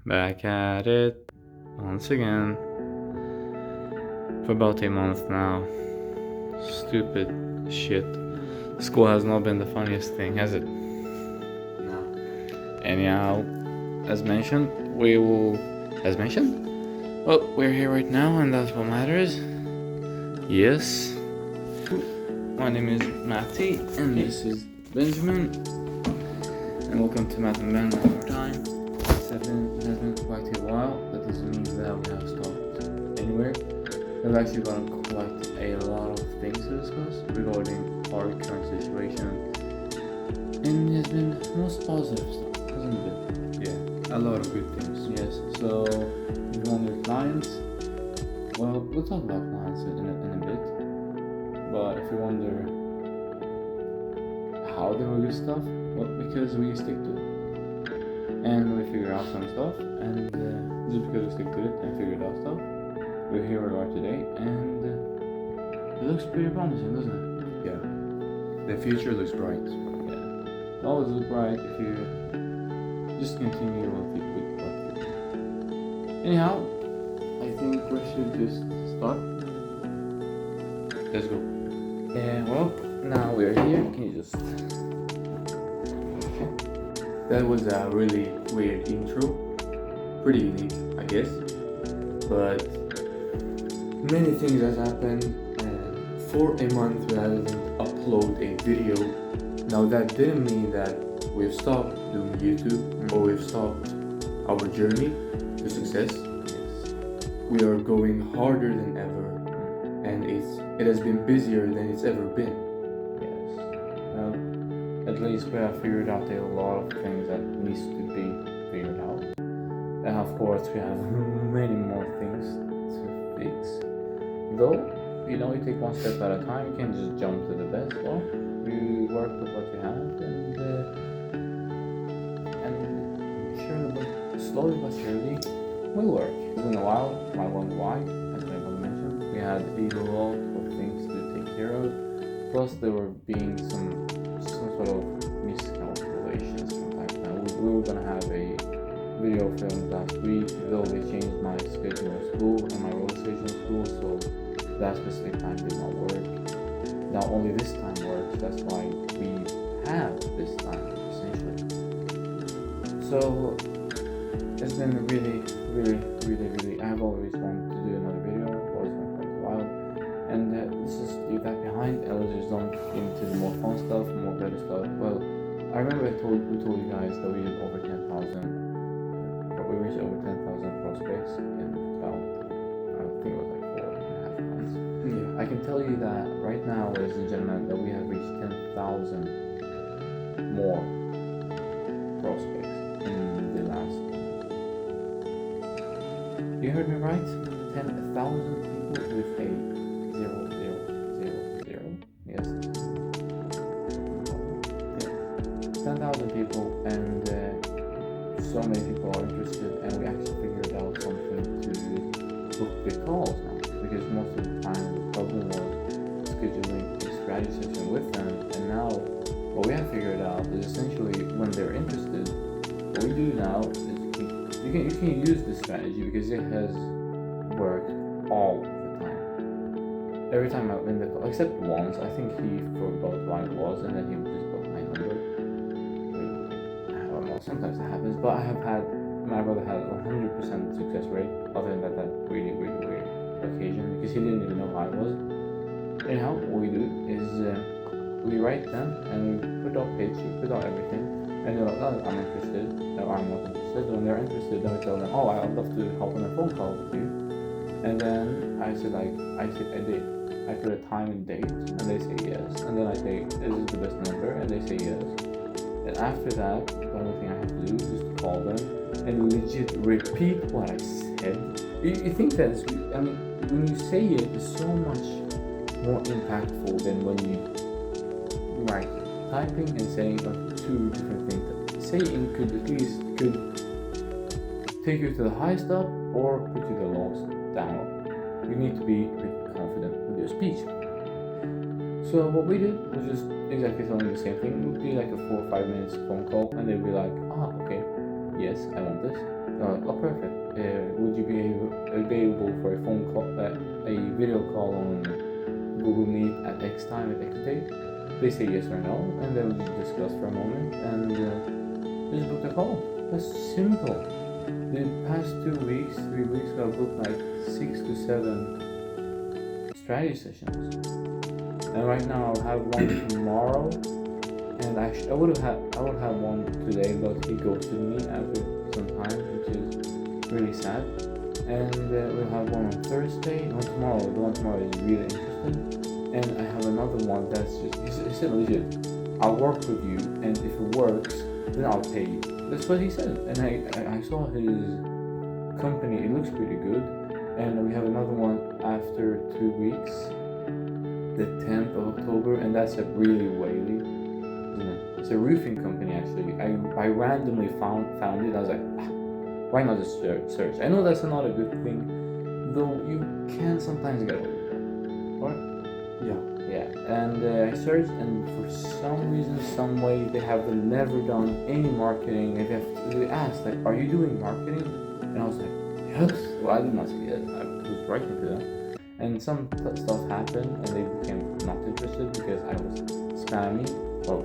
Back at it once again for about a month now. Stupid shit. School has not been the funniest thing, has it? No. Anyhow, as mentioned, well, we're here right now, and that's what matters. Yes. My name is Matty, and this is Benjamin. And welcome to Mat&Ben one more time. It has been quite a while. That doesn't mean that we have stopped anywhere. We've actually got quite a lot of things to discuss regarding our current situation. And it has been most positive stuff, hasn't it? Yeah, a lot of good things. Yes, so if you wonder clients, well, we'll talk about clients in a bit. But if you wonder how they will do stuff, well, because we stick to it. And we figure out some stuff, and just because we stick to it and figured out stuff, we're here we are today, and it looks pretty promising, doesn't it? Yeah, the future looks bright. Yeah, it always looks bright if you just continue with what you do. Anyhow, I think we should just start. Let's go. Yeah, well, now we're here. Can you just... That was a really weird intro. Pretty unique, I guess. But many things has happened, and for a month we haven't uploaded a video. Now that didn't mean that we've stopped doing YouTube or we've stopped our journey to success. Yes. We are going harder than ever, and it has been busier than it's ever been. Yes. Well, at least we have figured out a lot of things that needs to be figured out. And of course we have many more things to fix. Though, you take one step at a time, you can't just jump to the best. Well, you work with what you have, and surely, but slowly but surely, will work. It's been a while. I wonder why, as I mentioned. We had a lot of things to take care of. Plus, there were being some sort of miscalculations from time to time. We were gonna have a video filmed last week, though they changed my schedule of school and my roller schedule of school, so that specific time did not work. Now only this time works, that's why we have this time, essentially. So it's been really, I've always wanted to do another video, always been quite a while, and let's just leave that behind and let's just jump into the more fun stuff, more better stuff. Well, I remember we told you guys that we did over 10,000. We reached over 10,000 prospects in about, I think it was like 4.5 months. Yeah. I can tell you that right now, ladies and gentlemen, that we have reached 10,000 more prospects in the last. You heard me right? 10,000 people with a 0000. Yes. Yeah. 10,000 people, and so many people are interested, and we actually figured out something to book the calls now, because most of the time the problem was scheduling a strategy session with them, and now what we have figured out is essentially when they're interested, what we do now is you can use this strategy because it has worked all the time. Every time I win the call, except once, I think he forgot what it was, and then he just got my number. Sometimes that happens, but my brother had 100% success rate, other than that really weird occasion, because he didn't even know who I was. Anyhow, what we do is we write them and we put out pitch, we put out everything, and they're like, oh, I'm interested, or I'm not interested. When they're interested, then we tell them, oh, I'd love to hop on a phone call with you. And then I put a time and date, and they say yes, and then I say, this is the best number, and they say yes. And after that, the only thing I have to do is just call them and legit repeat what I said. You think that when you say it, it's so much more impactful than when you write. Typing and saying are two different things. Saying could take you to the highest up or put you the lowest down. You need to be really confident with your speech. So what we did was just exactly telling the same thing. It would be like a 4 or 5 minutes phone call, and they'd be like, okay, yes. yes, I want this. Oh, perfect. Would you be available for a phone call, a video call on Google Meet at X time at X date? They say yes or no, and then we discuss for a moment and just book the call. That's simple. The past 2 weeks, 3 weeks, I've booked like 6 to 7 strategy sessions, and right now I'll have one tomorrow. And I would have one today, but he ghosted me after some time, which is really sad. And we'll have one on Thursday. On tomorrow, the one tomorrow is really interesting. And I have another one that's he said legit, I'll work with you, and if it works, then I'll pay you. That's what he said. And I saw his company. It looks pretty good. And we have another one after 2 weeks, the 10th of October, and that's a really whaley. It's a roofing company actually. I randomly found it. I was like, why not just search? I know that's not a good thing, though you can sometimes get away with it. Right? Yeah. And I searched, and for some reason, some way, they have never done any marketing. They asked, like, are you doing marketing? And I was like, yes. Well, I did not say yes. I was writing to them. And some stuff happened, and they became not interested because I was spammy. Well,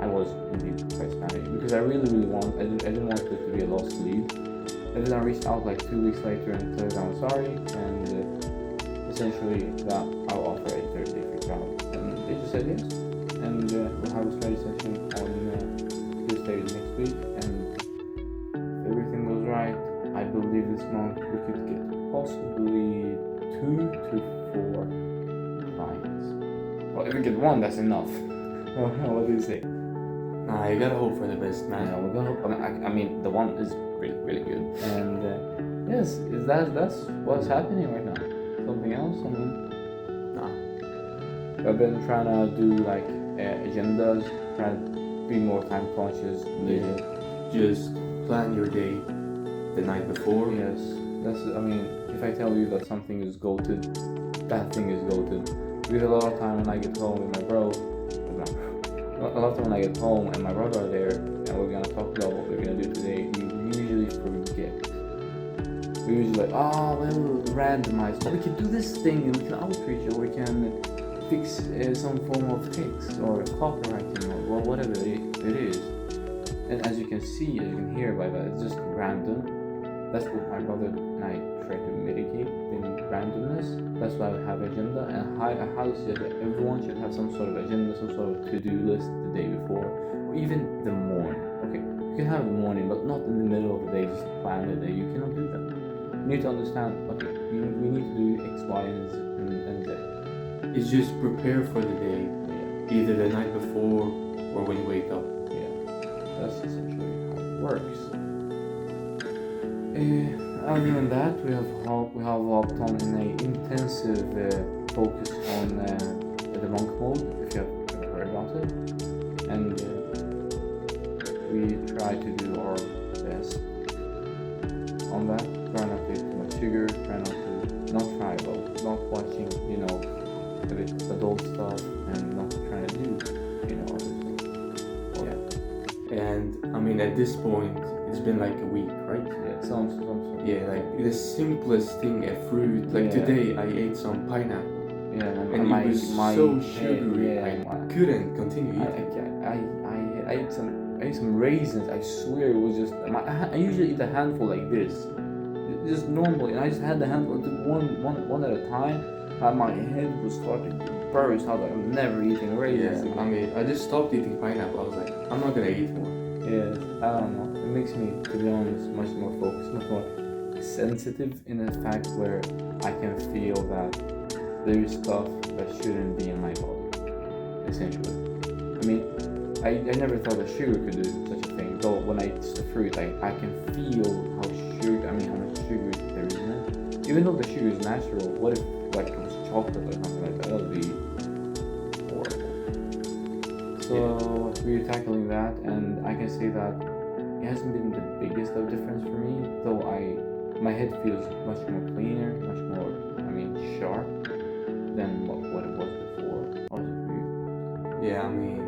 I was indeed quite spammy because I really I didn't want it to be a lost lead. And then I reached out like 2 weeks later and told them I'm sorry, and essentially that I'll offer a 30-day free trial. And they just said yes. And we'll have a strategy session on Tuesday next week. And if everything goes right, I believe this month we could get possibly 2 to 4 clients. Well, if we get one, that's enough. What do you say? Nah, you gotta hope for the best, man. Yeah, we're gonna hope. I mean, the one is really, really good. And yes, that's what's happening right now. Something else? I mean, nah. I've been trying to do like agendas, trying to be more time conscious. Yeah. Just plan your day the night before. Yes, that's. I mean, if I tell you that something is goated, that thing is goated. Because a lot of time when I get home with my bro. A lot of time when I get home and my brother are there and we're gonna talk about what we're gonna do today, we usually forget. We usually like, we'll randomize. We can do this thing and we can outreach or we can fix some form of text or copywriting or whatever it is. And as you can see, as you can hear by that, it's just random. That's what my brother and I try to mitigate the randomness. That's why we have agenda, and I highly suggest that everyone should have some sort of agenda, some sort of to-do list the day before, or even the morning. Okay, you can have the morning, but not in the middle of the day. Just plan the day. You cannot do that. You need to understand. Okay, we need to do X, Y, and Z. It's just prepare for the day, either the night before or when you wake up. Yeah, that's essentially how it works. Other than that, we have hopped on in an intensive focus on the monk mode, if you have ever heard about it, and we try to do our best on that. Try not to eat too much sugar. Try not watching, a bit adult stuff, and not trying to do, other stuff. Yeah. And I mean, at this point, it's been like a week, right? Yeah, some. Yeah, like the simplest thing, a fruit. Like today, I ate some pineapple. Yeah, and it was so sugary. I couldn't continue eating. I ate some raisins. I swear it was just. I usually eat a handful like this, just normally, and I just had the handful, one at a time. And my head was starting to burst. I was like, I'm never eating raisins. Yeah, I mean, I just stopped eating pineapple. I was like, I'm not gonna eat more. Yeah, I don't know. It makes me, to be honest, much more focused, much more sensitive in the fact where I can feel that there is stuff that shouldn't be in my body, essentially. I mean, I never thought that sugar could do such a thing, though when I eat the fruit, I can feel how much sugar there is in it. Even though the sugar is natural, what if like it was chocolate or something like that? That would be horrible. So we're tackling that, and I can say that it hasn't been the biggest of difference for me, though my head feels much more cleaner, much more, sharp than what it was before. How was it for you? Yeah, I mean,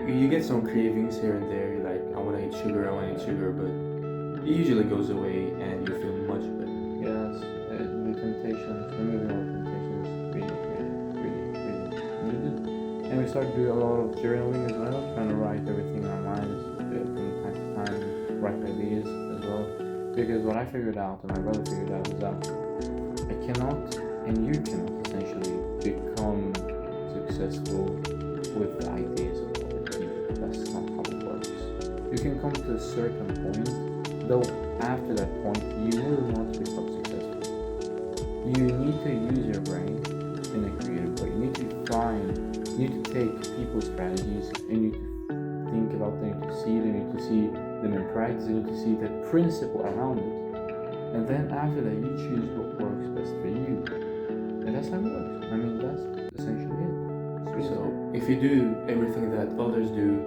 you get some cravings here and there. You're like, I want to eat sugar, but it usually goes away and you feel much better. Yes, the temptations, removing all temptations is really needed. And we start doing a lot of journaling as well, trying to write everything in our minds from time to time, write ideas as well. Because what I figured out, and my brother figured out, is that I cannot, and you cannot essentially become successful with the ideas of other people. That's not how it works. You can come to a certain point, though after that point you will not become successful. You need to use your brain in a creative way. You need to take people's strategies and you need to think about them, you need to see them, you need to see them in practice, you need to see the principle around it. And then after that you choose what works best for you. And that's how it works. I mean, that's essentially it. So if you do everything that others do,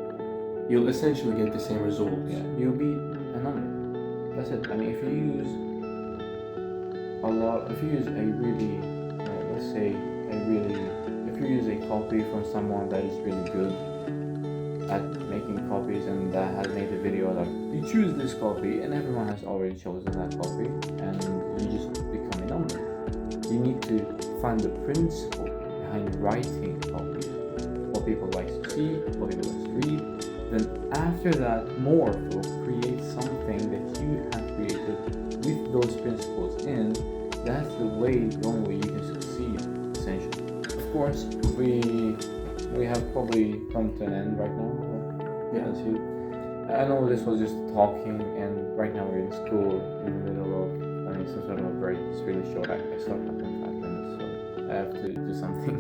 you'll essentially get the same results. Yeah, you'll be a number. That's it. I mean, if you use a really, let's say, if you use a copy from someone that is really good at making copies and that has made a video like, you choose this copy, and everyone has already chosen that copy, and you just become a number. You need to find the principle behind writing copies, what people like to see, what people like to read. Then after that, morph or create something that you have created with those principles in. That's the only way you can succeed, essentially. Of course, we have probably come to an end right now. Yeah, that's it. I know this was just talking, and right now we're in school in the middle of, some sort of a break. It's really short. I started up in 5 minutes, so I have to do something.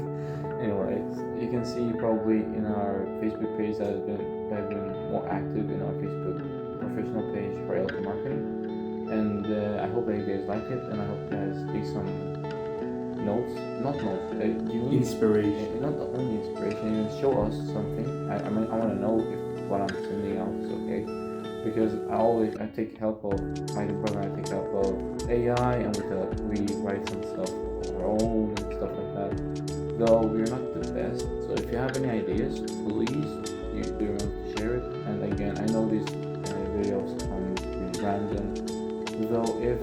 Anyway, you can see probably in our Facebook page that I've been more active in our Facebook professional page for LP marketing, and I hope that you guys like it, and I hope you guys take some inspiration, not only inspiration, even show us something. I want to know if what I'm sending out is okay, because I take help of my brother, I take help of AI, and we write some stuff of our own and stuff like that. Though we're not the best, so if you have any ideas, please you do want to share it. And again, I know these videos come really random. Though if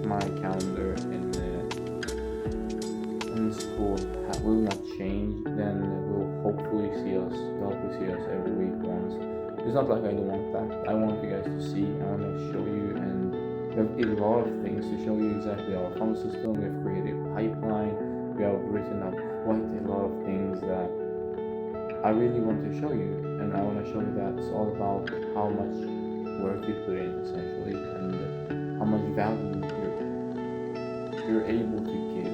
my calendar in school will not change, then we'll hopefully see us every week once. It's not like I don't want that. I want you guys to see. I want to show you, and we have a lot of things to show you. Exactly our funnel system. We have created a pipeline. We have written up quite a lot of things that I really want to show you, and I want to show you that it's all about how much work you put in, essentially, and how much value you're able to give.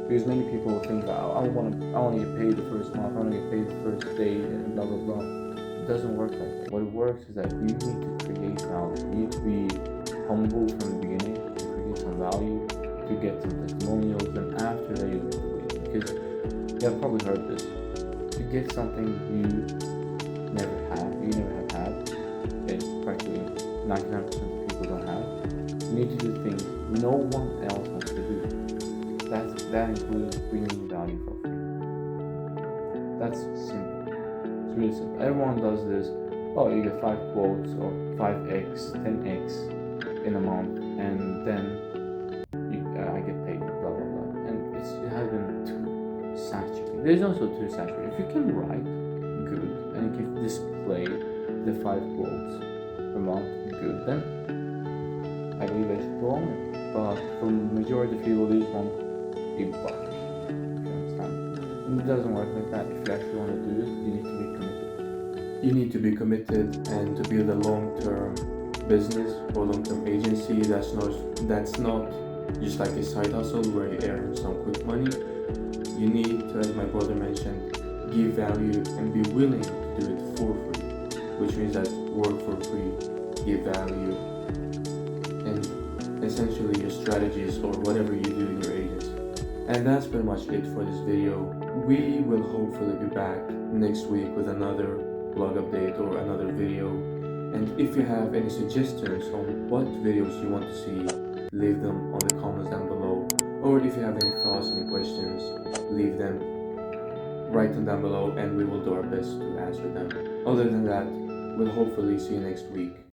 Because many people think, I want to get paid the first month, I want to get paid the first day, and blah blah blah. It doesn't work like that. What it works is that you need to create value. You need to be humble from the beginning, to create some value, to get some testimonials, and after that you get the win. Because you have probably heard this. To get something you never have had, and practically 99% of people don't have, you need to do things no one else wants to do. That includes bringing value for free. That's simple. It's really simple. Everyone does this. Oh, you get 5 quotes or 5x, 10x in a month, and then I get paid, blah blah blah. And it has been too saturated. There's also too saturated. If you can write good and you can display the 5 quotes per month good, then I believe I should go on it. But for the majority of people, they just want a buck. If you understand. And it doesn't work like that. If you actually want to do it, you need to be committed. You need to be committed and to build a long-term business or long-term agency. That's not just like a side hustle where you earn some quick money. You need to, as my brother mentioned, give value and be willing to do it for free, which means that work for free, give value, and essentially your strategies or whatever you do in your agency. And that's pretty much it for this video. We will hopefully be back next week with another blog update or another video. And if you have any suggestions on what videos you want to see, leave them on the comments down below. Or if you have any thoughts, any questions, leave them, write them down below, and we will do our best to answer them. Other than that, we'll hopefully see you next week.